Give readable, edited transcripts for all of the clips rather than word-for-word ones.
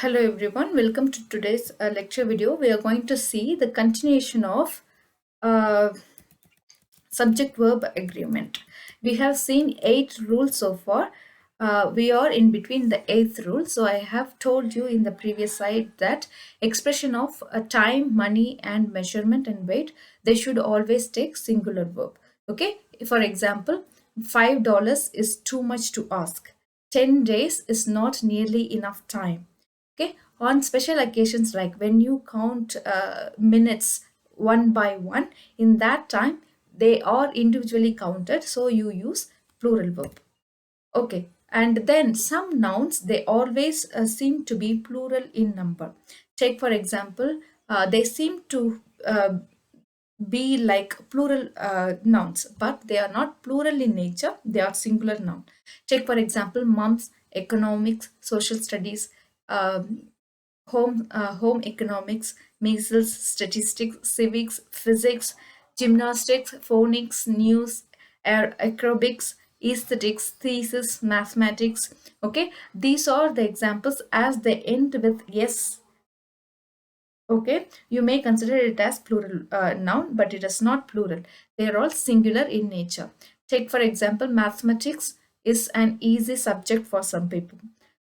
Hello everyone, welcome to today's lecture video. We are going to see the continuation of uh, subject verb agreement. We have seen 8 rules so far. We are in between the 8th rule. So I have told you in the previous slide that expression of time, money and measurement and weight, they should always take singular verb. Okay, for example, $5 is too much to ask. 10 days is not nearly enough time. Okay, on special occasions like when you count minutes one by one, in that time they are individually counted, so you use plural verb. Okay, and then some nouns, they always seem to be plural in number. Take for example, they seem to be like plural nouns, but they are not plural in nature, they are singular noun. Take for example, moms, economics, social studies, um, home economics, measles, statistics, civics, physics, gymnastics, phonics, news, acrobics, aesthetics, thesis, mathematics. Okay, these are the examples as they end with yes. Okay, you may consider it as plural noun, but it is not plural. They are all singular in nature. Take for example, mathematics is an easy subject for some people.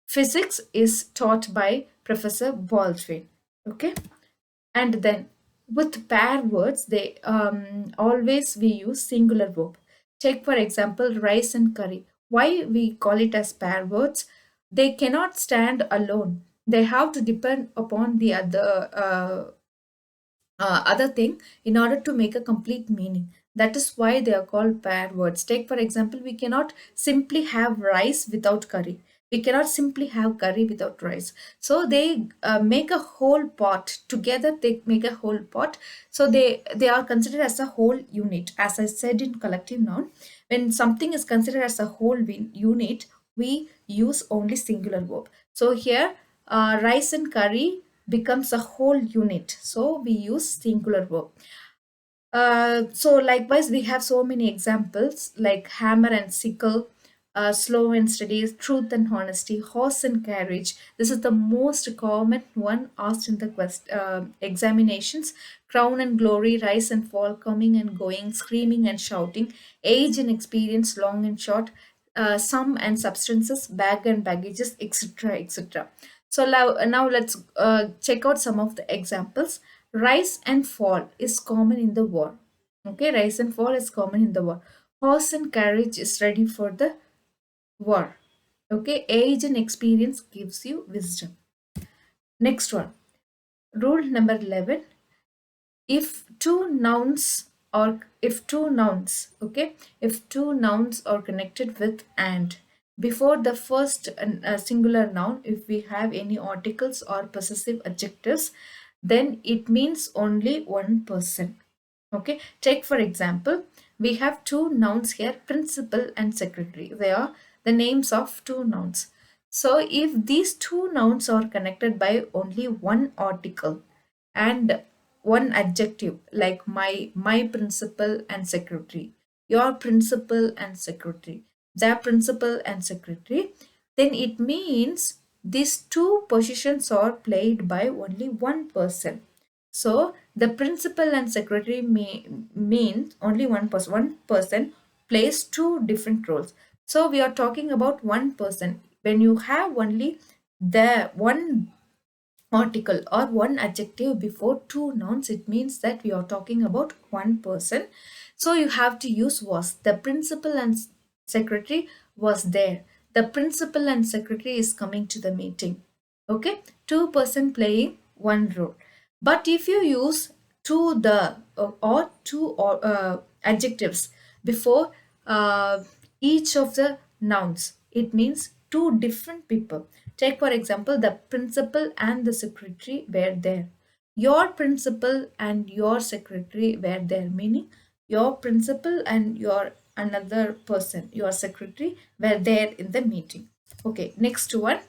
Physics is taught by Professor Baldwin. Okay, and then with pair words, they always we use singular verb. Take for example, rice and curry. Why we call it as pair words? They cannot stand alone. They have to depend upon the other thing in order to make a complete meaning. That is why they are called pair words. Take for example, we cannot simply have rice without curry. We cannot simply have curry without rice. So they make a whole pot together. They make a whole pot. So they are considered as a whole unit. As I said in collective noun, when something is considered as a whole unit, we use only singular verb. So here, rice and curry becomes a whole unit. So we use singular verb. So likewise, we have so many examples like hammer and sickle, slow and steady, truth and honesty, horse and carriage. This is the most common one asked in the examinations. Crown and glory, rise and fall, coming and going, screaming and shouting, age and experience, long and short, sum and substances, bag and baggages, etc. etc. So now let's check out some of the examples. Rise and fall is common in the war. Okay, rise and fall is common in the war. Horse and carriage is ready for the war. Okay, age and experience gives you wisdom. Next one, rule number 11. If two nouns if two nouns are connected with and, before the first singular noun, if we have any articles or possessive adjectives, then it means only one person. Okay, take for example, we have two nouns here, principal and secretary. They are the names of two nouns. So if these two nouns are connected by only one article and one adjective, like my principal and secretary, your principal and secretary, their principal and secretary, then it means these two positions are played by only one person. So the principal and secretary may mean only one person. One person plays two different roles. So we are talking about one person. When you have only the one article or one adjective before two nouns, it means that we are talking about one person. So you have to use was. The principal and secretary was there. The principal and secretary is coming to the meeting. Okay, two-person playing one role. But if you use to the or two or adjectives before each of the nouns, it means two different people. Take for example, the principal and the secretary were there. Your principal and your secretary were there, meaning your principal and your another person, your secretary, were there in the meeting. Okay, next one.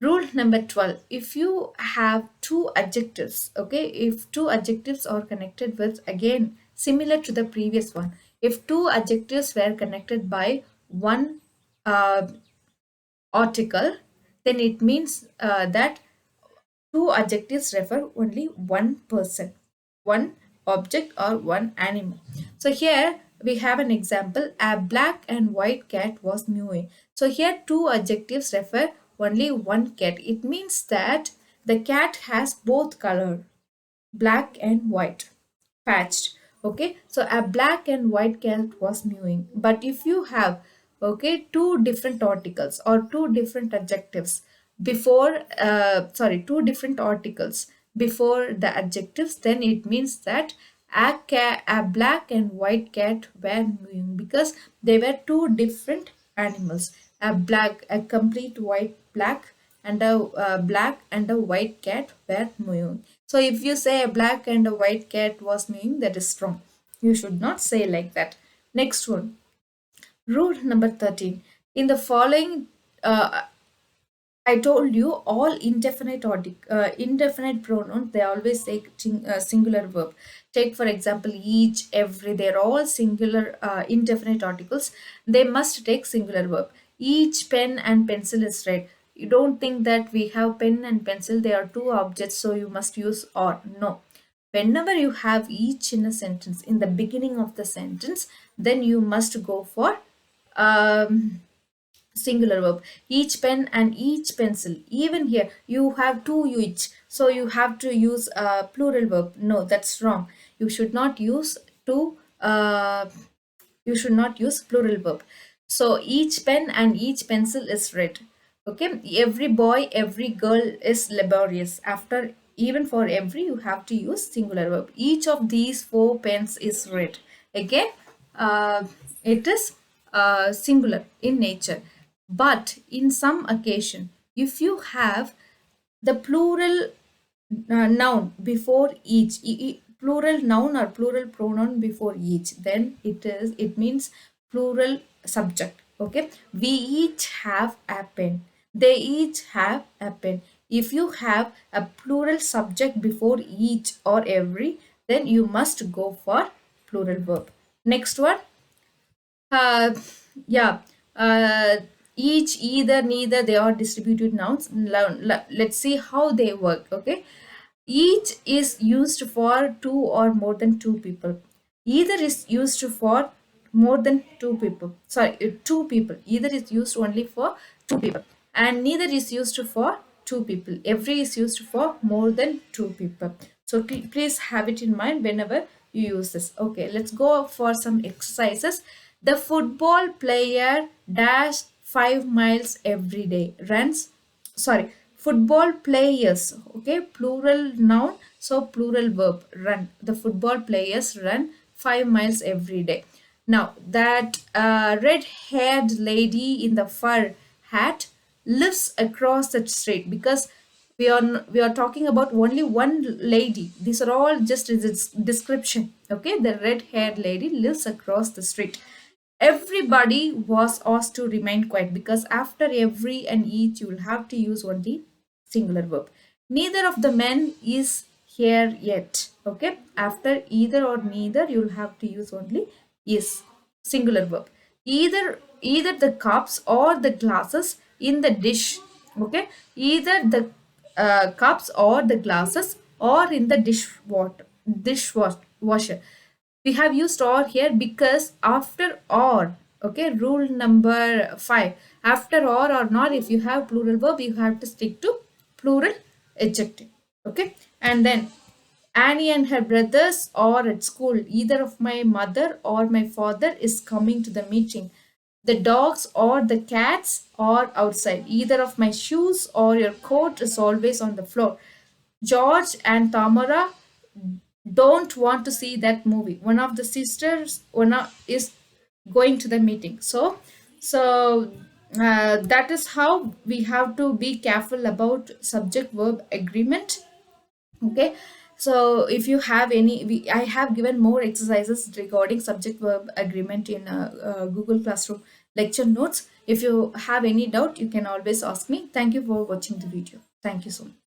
Rule number 12. If you have two adjectives, okay, if two adjectives are connected with, again, similar to the previous one, if two adjectives were connected by one uh, article, then it means that Two adjectives refer only one person, one object, or one animal. So here we have an example. A black and white cat was mewing. So here two adjectives refer only one cat. It means that the cat has both color, black and white, patched. Okay, so a black and white cat was mewing. But if you have, okay, two different articles or two different adjectives before, two different articles before the adjectives, then it means that a black and white cat were mewing, because they were two different animals. A complete white black and a black and a white cat were mewing. So if you say a black and a white cat was mewing, that is wrong. You should not say like that. Next one, rule number 13. In the following, uh, I told you all indefinite pronouns, they always take singular verb. Take for example each, every, they're all singular indefinite articles. They must take singular verb. Each pen and pencil is red. You don't think that we have pen and pencil, they are two objects, so you must use or. No. Whenever you have each in a sentence, in the beginning of the sentence, then you must go for um, singular verb. Each pen and each pencil. Even here you have two each, so you have to use a plural verb. No, that's wrong. You should not use two you should not use plural verb. So each pen and each pencil is red. Okay, every boy, every girl is laborious. After, even for every, you have to use singular verb. Each of these four pens is red. Again, it is singular in nature. But in some occasion, if you have the plural noun before each, plural noun or plural pronoun before each, then it means plural subject. Okay, we each have a pen, they each have a pen. If you have a plural subject before each or every, then you must go for plural verb. Next one, uh, yeah. Uh, each, either, neither, they are distributed nouns. Let's see how they work. Okay. Each is used for two or more than two people. Either is used for more than two people. Sorry, two people. Either is used only for two people. And neither is used for two people. Every is used for more than two people. So please have it in mind whenever you use this. Okay, let's go for some exercises. The football player dash 5 miles every day. Runs, sorry, football players, okay, plural noun, so plural verb, run. The football players run 5 miles every day. Now that red haired lady in the fur hat lives across the street, because we are talking about only one lady. These are all just its description. Okay, the red haired lady lives across the street. Everybody was asked to remain quiet, because after every and each you will have to use only singular verb. Neither of the men is here yet. Okay, after either or neither you will have to use only is, singular verb. Either the cups or the glasses in the dish. Okay, either the cups or the glasses or in the dishwasher. We have used or here because after or, okay, rule number 5, after or not, if you have plural verb, you have to stick to plural adjective. Okay, and then Annie and her brothers are at school. Either of my mother or my father is coming to the meeting. The dogs or the cats are outside. Either of my shoes or your coat is always on the floor. George and Tamara don't want to see that movie. One of the sisters is going to the meeting. So that is how we have to be careful about subject verb agreement. Okay, so if you have any, I have given more exercises regarding subject verb agreement in Google Classroom lecture notes. If you have any doubt, you can always ask me. Thank you for watching the video. Thank you so much.